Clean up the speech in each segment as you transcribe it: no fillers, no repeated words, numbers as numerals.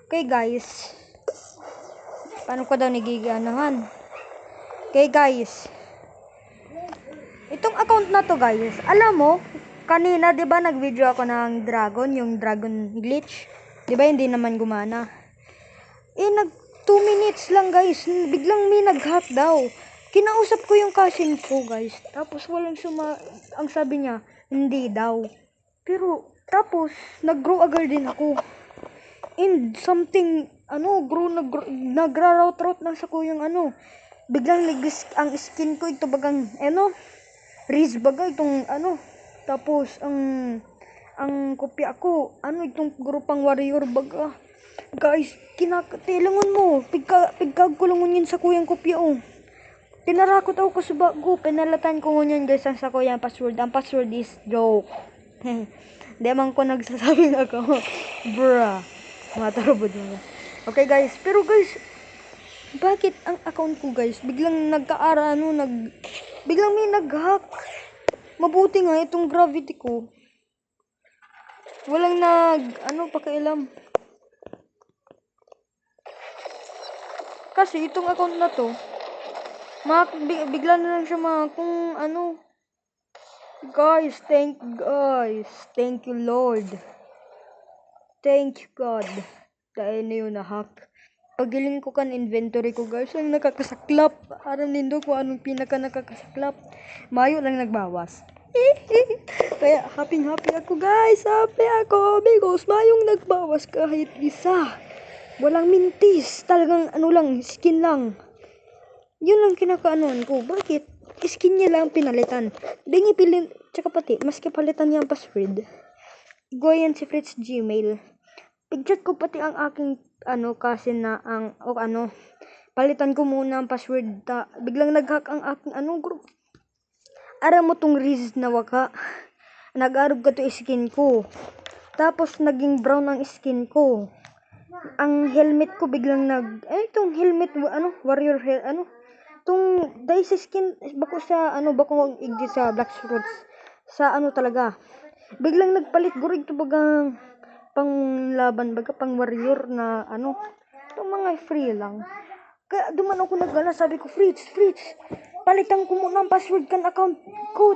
Okay guys, paano ko daw nagiganahan? Okay guys, itong account na to guys, alam mo, kanina 'di ba nag-video ako ng dragon, yung dragon glitch, 'di ba hindi naman gumana. Nag 2 minutes lang guys, biglang may nag-hack daw. Kinausap ko yung cousin ko guys, tapos walang ang sabi niya, hindi daw. Pero tapos nag-grow agad din ako. And something nagra-route na sa kuyang biglang ang skin ko ito bagang Riz baga itong tapos ang kopya ko itong grupang warrior baga guys kinakatilangon mo pigkagkulungon yun sa kuyang kopya tinarakot ako sa bago penalatan ko ngunyan guys ang sa kuyang password. Ang password is joke. Di man ko nagsasabi ako bruh matarabod mo. Okay guys, pero guys, bakit ang account ko guys biglang biglang may nag-hack. Mabuti nga itong gravity ko. Walang pakialam. Kasi itong account na to, bigla na lang siya kung guys, thank you Lord. Thank you God. Dahil na yun na-hack. Pagiling ko kan inventory ko guys. Ang nakakasaklap. Aram nindo ko anong pinaka nakakasaklap. Mayo lang nagbawas. Kaya happy ako guys. Happy ako. Because mayong nagbawas kahit isa. Walang mintis. Talagang lang. Skin lang. Yun lang kinakaanuan ko. Bakit? Skin niya lang pinalitan. Di ngipilin. Tsaka pati. Maski palitan niya ang password. Goyan si Fritz Gmail. Pichat ko pati ang aking kasi na palitan ko muna ang password biglang nag-hack ang aking group. Aram mo tong Riz na waka. Nag-arog ka to skin ko. Tapos naging brown ang skin ko. Ang helmet ko biglang itong helmet warrior tong dahil sa skin bako sa bako igdi sa Black Fruits sa talaga. Biglang nagpalit gurig to bagang panglaban baga pang warrior na itong mga free lang. Kaya duman ako sabi ko Fritz palitan ko muna ang password kan account ko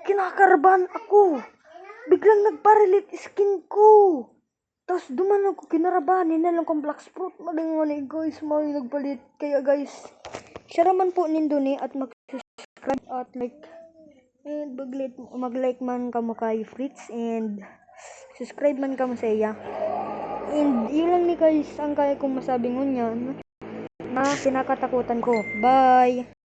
kinakarban ako. Biglang nagparelit skin ko. Tapos duman ako kinarabanin na lang kong Black Fruit. Malingon guys, nagpalit. Kaya guys, share man po nindo ni at mag-subscribe at like and mag-like man kamo kay Fritz and subscribe man kamo sa iya. And yun lang ni guys ang kaya kong masabi ngunyan na kinakatakutan ko. Bye!